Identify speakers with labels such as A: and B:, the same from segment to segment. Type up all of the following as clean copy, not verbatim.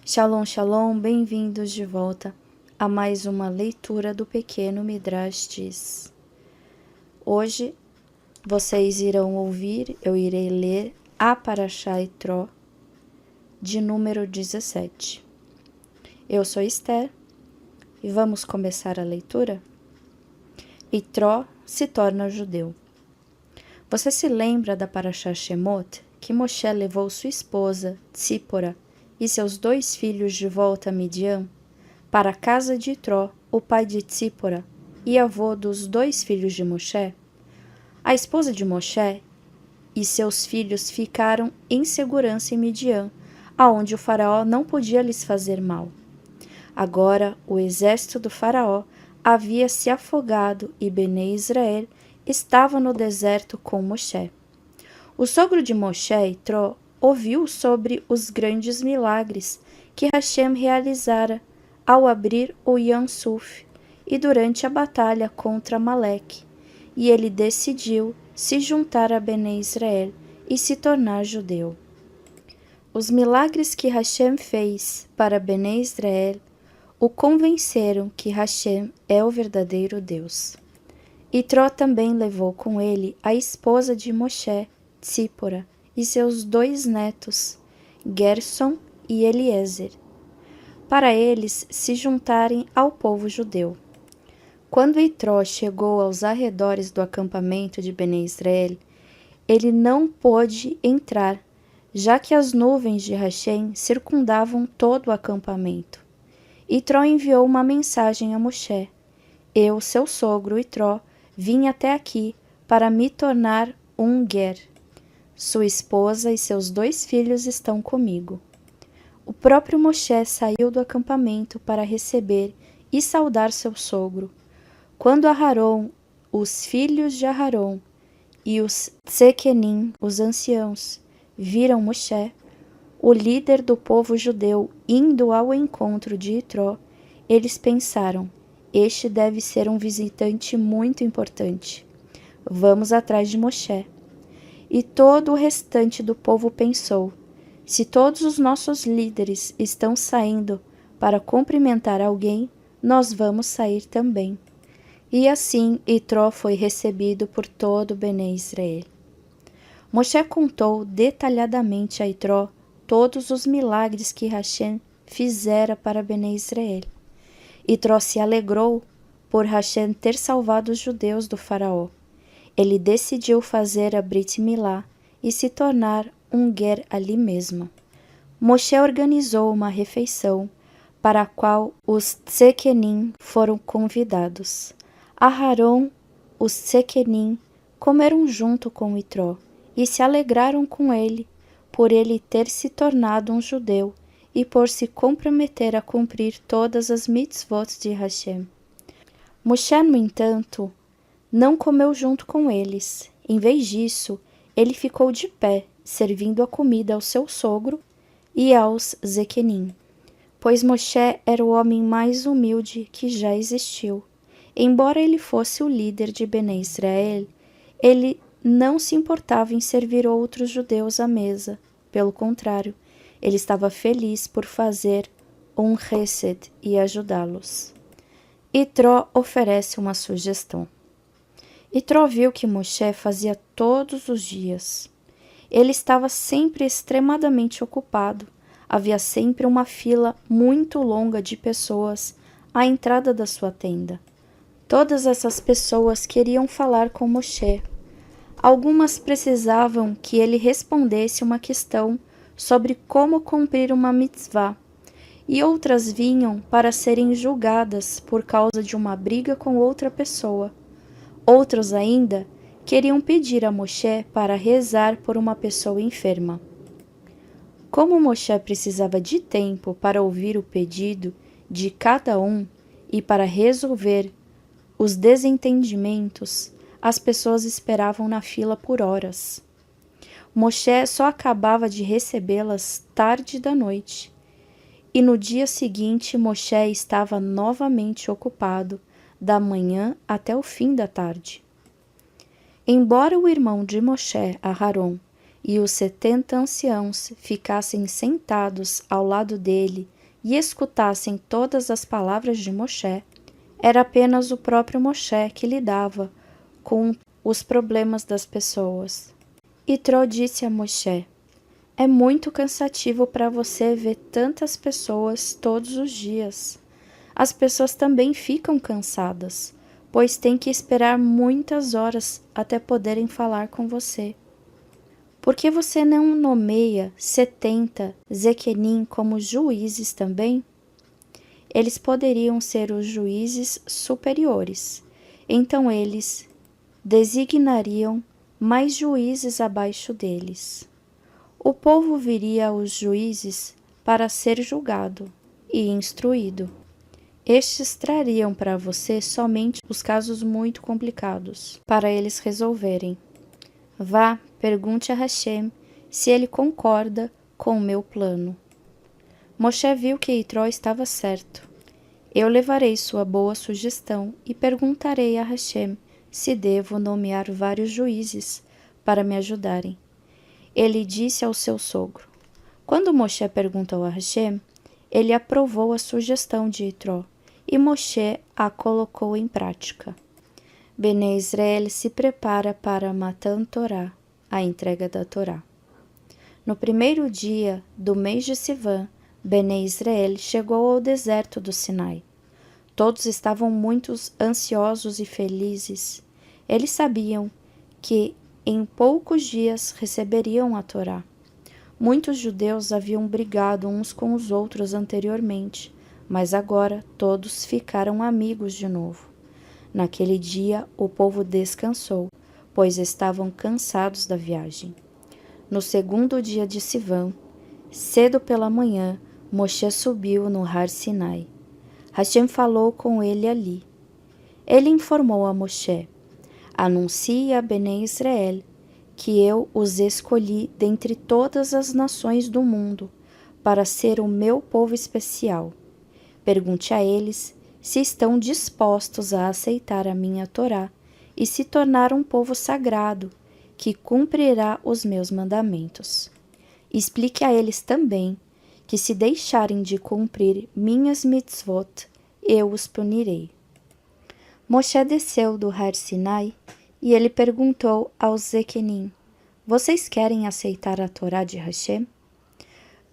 A: Shalom, shalom, bem-vindos de volta a mais uma leitura do Pequeno Midrash Diz. Hoje vocês irão ouvir, eu irei ler a Parashá Itró, de número 17. Eu sou Esther e vamos começar a leitura? Itró se torna judeu. Você se lembra da Parashá Shemot, que Moshe levou sua esposa, Tzípora, e seus 2 filhos de volta a Midian, para a casa de Itró, o pai de Tzípora, e avô dos 2 filhos de Moshe? A esposa de Moshe e seus filhos ficaram em segurança em Midian, aonde o faraó não podia lhes fazer mal. Agora o exército do faraó havia se afogado e Bené Israel estava no deserto com Moshe. O sogro de Moshe, Itró, ouviu sobre os grandes milagres que Hashem realizara ao abrir o Yam Suf e durante a batalha contra Amaleque, e ele decidiu se juntar a Bené Israel e se tornar judeu. Os milagres que Hashem fez para Bené Israel o convenceram que Hashem é o verdadeiro Deus. Itró também levou com ele a esposa de Moshe, Tzípora, e seus 2 netos, Gerson e Eliezer, para eles se juntarem ao povo judeu. Quando Itró chegou aos arredores do acampamento de Bené Israel, ele não pôde entrar, já que as nuvens de Hashem circundavam todo o acampamento. Itró enviou uma mensagem a Moshe: eu, seu sogro Itró, vim até aqui para me tornar um ger. Sua esposa e seus 2 filhos estão comigo. O próprio Moshe saiu do acampamento para receber e saudar seu sogro. Quando Aharon, os filhos de Aharon e os Tsequenim, os anciãos, viram Moshe, o líder do povo judeu, indo ao encontro de Itró, eles pensaram: este deve ser um visitante muito importante. Vamos atrás de Moshe. E todo o restante do povo pensou: se todos os nossos líderes estão saindo para cumprimentar alguém, nós vamos sair também. E assim Itró foi recebido por todo Bené Israel. Moshe contou detalhadamente a Itró todos os milagres que Hashem fizera para Bené Israel. Itró se alegrou por Hashem ter salvado os judeus do faraó. Ele decidiu fazer a Brit Milá e se tornar um ger ali mesmo. Moshe organizou uma refeição para a qual os Tsequenim foram convidados. Aharon, os Tsequenim, comeram junto com Itró e se alegraram com ele por ele ter se tornado um judeu e por se comprometer a cumprir todas as mitzvot de Hashem. Moshe, no entanto, não comeu junto com eles. Em vez disso, ele ficou de pé, servindo a comida ao seu sogro e aos Zequenim, pois Moshe era o homem mais humilde que já existiu. Embora ele fosse o líder de Bené Israel, ele não se importava em servir outros judeus à mesa. Pelo contrário, ele estava feliz por fazer um chesed e ajudá-los. Itró oferece uma sugestão. Itró viu que Moshe fazia todos os dias. Ele estava sempre extremadamente ocupado. Havia sempre uma fila muito longa de pessoas à entrada da sua tenda. Todas essas pessoas queriam falar com Moshe. Algumas precisavam que ele respondesse uma questão sobre como cumprir uma mitzvah, e outras vinham para serem julgadas por causa de uma briga com outra pessoa. Outros ainda queriam pedir a Moshe para rezar por uma pessoa enferma. Como Moshe precisava de tempo para ouvir o pedido de cada um e para resolver os desentendimentos, as pessoas esperavam na fila por horas. Moshe só acabava de recebê-las tarde da noite. E no dia seguinte Moshe estava novamente ocupado, da manhã até o fim da tarde. Embora o irmão de Moshe, Aharon, e os 70 anciãos ficassem sentados ao lado dele e escutassem todas as palavras de Moshe, era apenas o próprio Moshe que lidava com os problemas das pessoas. Itró disse a Moshe: é muito cansativo para você ver tantas pessoas todos os dias. As pessoas também ficam cansadas, pois têm que esperar muitas horas até poderem falar com você. Por que você não nomeia 70 Zequenim como juízes também? Eles poderiam ser os juízes superiores, então eles designariam mais juízes abaixo deles. O povo viria aos juízes para ser julgado e instruído. Estes trariam para você somente os casos muito complicados, para eles resolverem. Vá, pergunte a Hashem se ele concorda com o meu plano. Moshe viu que Itró estava certo. Eu levarei sua boa sugestão e perguntarei a Hashem se devo nomear vários juízes para me ajudarem. Ele disse ao seu sogro. Quando Moshe perguntou a Hashem, ele aprovou a sugestão de Itró e Moshe a colocou em prática. Bnei Israel se prepara para Matan Torá, a entrega da Torá. No primeiro dia do mês de Sivan, Bnei Israel chegou ao deserto do Sinai. Todos estavam muito ansiosos e felizes. Eles sabiam que em poucos dias receberiam a Torá. Muitos judeus haviam brigado uns com os outros anteriormente, mas agora todos ficaram amigos de novo. Naquele dia o povo descansou, pois estavam cansados da viagem. No segundo dia de Sivan, cedo pela manhã, Moshe subiu no Har Sinai. Hashem falou com ele ali. Ele informou a Moshe: anuncie a Bnei Israel que eu os escolhi dentre todas as nações do mundo para ser o meu povo especial. Pergunte a eles se estão dispostos a aceitar a minha Torá e se tornar um povo sagrado que cumprirá os meus mandamentos. Explique a eles também que se deixarem de cumprir minhas mitzvot, eu os punirei. Moshe desceu do Har Sinai e ele perguntou aos Zequenim: vocês querem aceitar a Torá de Hashem?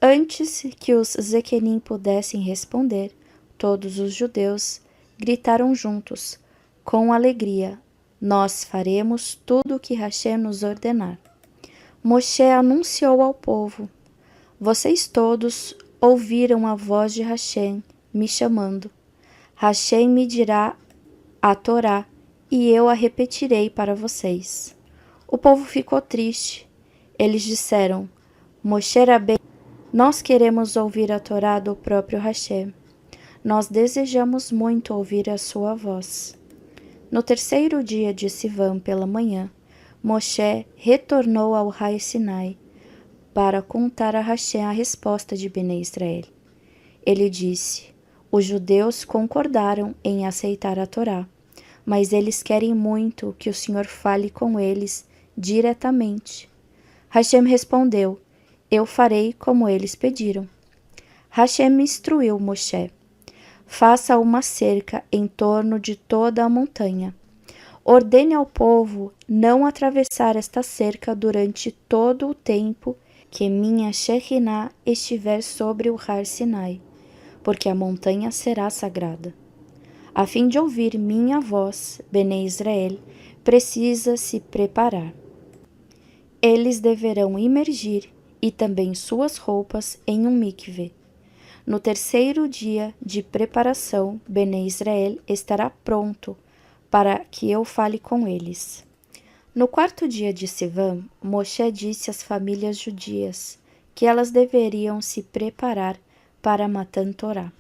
A: Antes que os Zequenim pudessem responder, todos os judeus gritaram juntos, com alegria: nós faremos tudo o que Hashem nos ordenar. Moshe anunciou ao povo: vocês todos ouviram a voz de Hashem me chamando. Hashem me dirá a Torá e eu a repetirei para vocês. O povo ficou triste. Eles disseram: Moshe Rabbeinu, nós queremos ouvir a Torá do próprio Hashem. Nós desejamos muito ouvir a sua voz. No terceiro dia de Sivan pela manhã, Moshe retornou ao Har Sinai para contar a Hashem a resposta de Bnei Israel. Ele disse: os judeus concordaram em aceitar a Torá, mas eles querem muito que o Senhor fale com eles diretamente. Hashem respondeu: eu farei como eles pediram. Hashem instruiu Moshe: faça uma cerca em torno de toda a montanha. Ordene ao povo não atravessar esta cerca durante todo o tempo que minha Shekinah estiver sobre o Har Sinai, porque a montanha será sagrada. A fim de ouvir minha voz, Bnei Israel precisa se preparar. Eles deverão imergir e também suas roupas em um mikve. No terceiro dia de preparação, Bnei Israel estará pronto para que eu fale com eles. No quarto dia de Sivan, Moshe disse às famílias judias que elas deveriam se preparar para Matan Torá.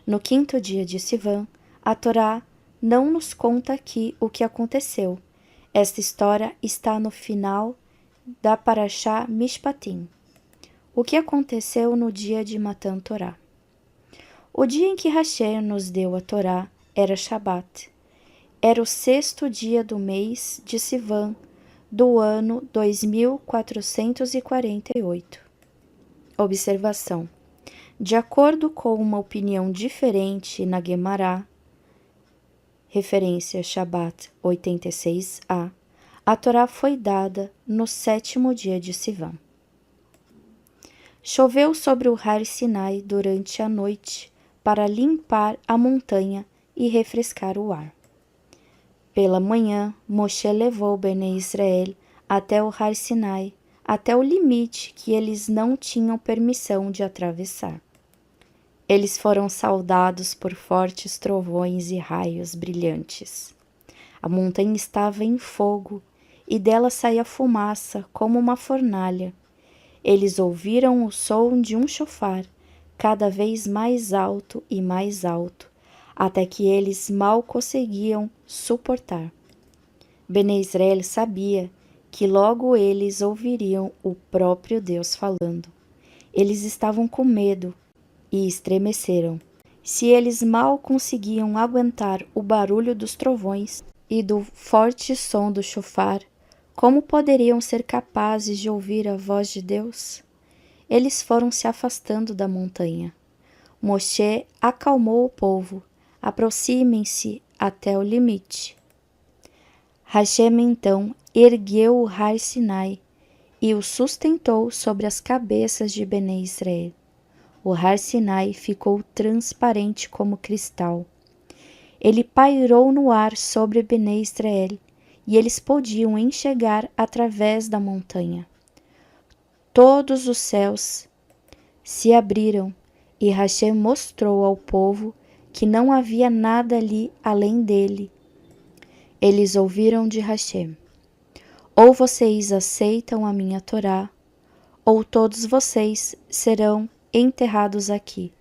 A: No quinto dia de Sivan, a Torá não nos conta aqui o que aconteceu. Esta história está no final da Parashá Mishpatim. O que aconteceu no dia de Matan Torá? O dia em que Hashem nos deu a Torá era Shabat. Era o sexto dia do mês de Sivan, do ano 2448. Observação: de acordo com uma opinião diferente na Guemará, referência Shabat 86a, a Torá foi dada no 7º dia de Sivan. Choveu sobre o Har Sinai durante a noite para limpar a montanha e refrescar o ar. Pela manhã, Moshe levou Bnei Israel até o Har Sinai, até o limite que eles não tinham permissão de atravessar. Eles foram saudados por fortes trovões e raios brilhantes. A montanha estava em fogo e dela saía fumaça como uma fornalha. Eles ouviram o som de um chofar, cada vez mais alto e mais alto, até que eles mal conseguiam suportar. Bnei Israel sabia que logo eles ouviriam o próprio Deus falando. Eles estavam com medo e estremeceram. Se eles mal conseguiam aguentar o barulho dos trovões e do forte som do chofar, como poderiam ser capazes de ouvir a voz de Deus? Eles foram se afastando da montanha. Moshe acalmou o povo. Aproximem-se até o limite. Hashem então ergueu o Har Sinai e o sustentou sobre as cabeças de Bnei Israel. O Har Sinai ficou transparente como cristal. Ele pairou no ar sobre Bnei Israel e eles podiam enxergar através da montanha. Todos os céus se abriram e Hashem mostrou ao povo que não havia nada ali além dele. Eles ouviram de Hashem: ou vocês aceitam a minha Torá, ou todos vocês serão enterrados aqui.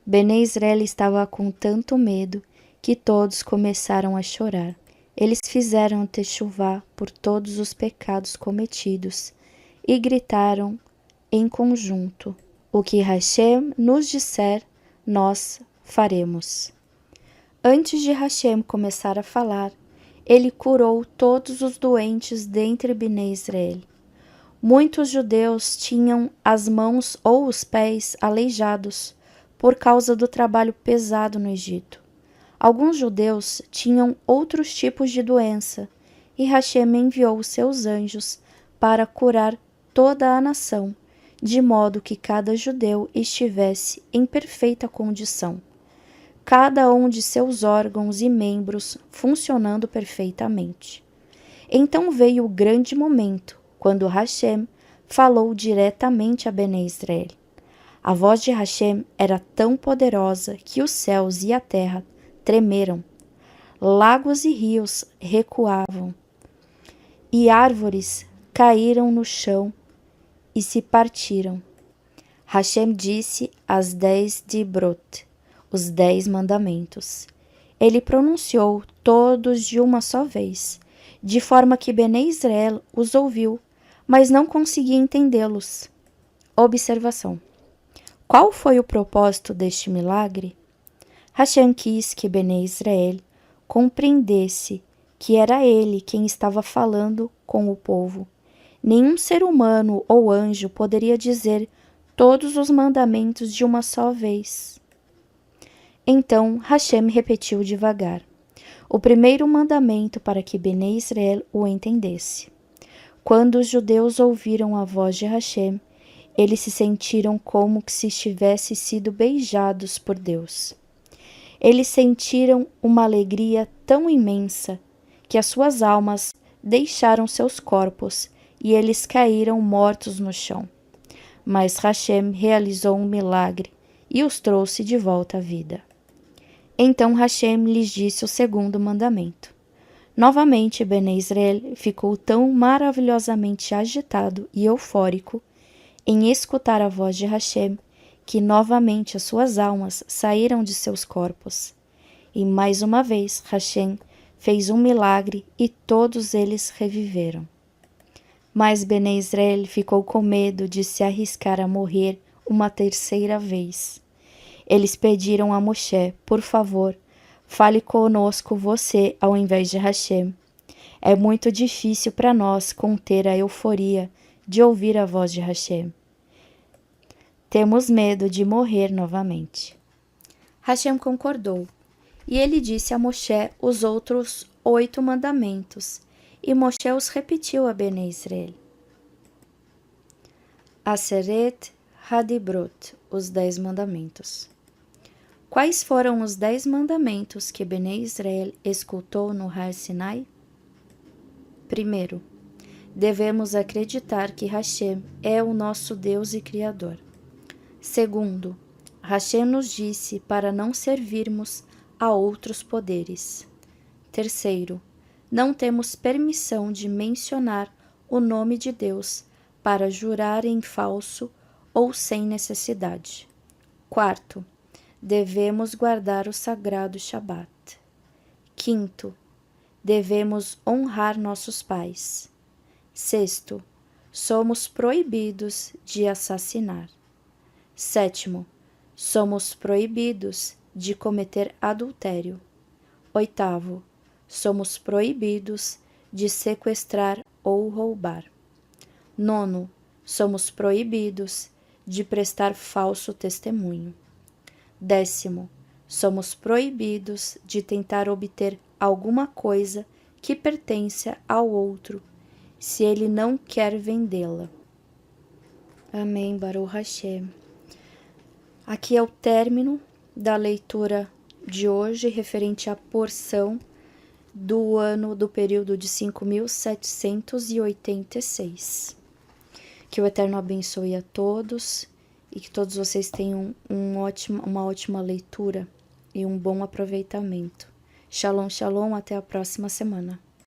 A: Bnei Israel estava com tanto medo que todos começaram a chorar. Eles fizeram techuvá por todos os pecados cometidos e gritaram em conjunto: o que Hashem nos disser, nós faremos. Antes de Hashem começar a falar, ele curou todos os doentes dentre Bnei Israel. Muitos judeus tinham as mãos ou os pés aleijados por causa do trabalho pesado no Egito. Alguns judeus tinham outros tipos de doença, e Hashem enviou seus anjos para curar toda a nação, de modo que cada judeu estivesse em perfeita condição, cada um de seus órgãos e membros funcionando perfeitamente. Então veio o grande momento, quando Hashem falou diretamente a Bnei Israel. A voz de Hashem era tão poderosa que os céus e a terra tremeram. Lagos e rios recuavam, e árvores caíram no chão e se partiram. Hashem disse as 10 Dibrot, os 10 mandamentos. Ele pronunciou todos de uma só vez, de forma que Bnei Israel os ouviu, mas não conseguia entendê-los. Observação: qual foi o propósito deste milagre? Hashem quis que Bnei Israel compreendesse que era ele quem estava falando com o povo. Nenhum ser humano ou anjo poderia dizer todos os mandamentos de uma só vez. Então Hashem repetiu devagar o primeiro mandamento para que Bnei Israel o entendesse. Quando os judeus ouviram a voz de Hashem, eles se sentiram como se tivessem sido beijados por Deus. Eles sentiram uma alegria tão imensa que as suas almas deixaram seus corpos e eles caíram mortos no chão. Mas Hashem realizou um milagre e os trouxe de volta à vida. Então Hashem lhes disse o segundo mandamento. Novamente Bnei Israel ficou tão maravilhosamente agitado e eufórico em escutar a voz de Hashem que novamente as suas almas saíram de seus corpos. E mais uma vez Hashem fez um milagre e todos eles reviveram. Mas Bnei Israel ficou com medo de se arriscar a morrer uma terceira vez. Eles pediram a Moshe: por favor, fale conosco você ao invés de Hashem. É muito difícil para nós conter a euforia de ouvir a voz de Hashem. Temos medo de morrer novamente. Hashem concordou, e ele disse a Moshe os outros 8 mandamentos, e Moshe os repetiu a Bnei Israel. Aseret Hadibrot, os 10 mandamentos. Quais foram os 10 mandamentos que Bnei Israel escutou no Har Sinai? Primeiro, devemos acreditar que Hashem é o nosso Deus e Criador. Segundo, Hashem nos disse para não servirmos a outros poderes. Terceiro, não temos permissão de mencionar o nome de Deus para jurar em falso ou sem necessidade. Quarto, devemos guardar o sagrado Shabat. Quinto, devemos honrar nossos pais. Sexto, somos proibidos de assassinar. Sétimo, somos proibidos de cometer adultério. Oitavo, somos proibidos de sequestrar ou roubar. Nono, somos proibidos de prestar falso testemunho. Décimo, somos proibidos de tentar obter alguma coisa que pertence ao outro, se ele não quer vendê-la. Amém, Baruch Hashem. Aqui é o término da leitura de hoje, referente à porção do ano do período de 5.786. Que o Eterno abençoe a todos e que todos vocês tenham uma ótima leitura e um bom aproveitamento. Shalom, shalom, até a próxima semana.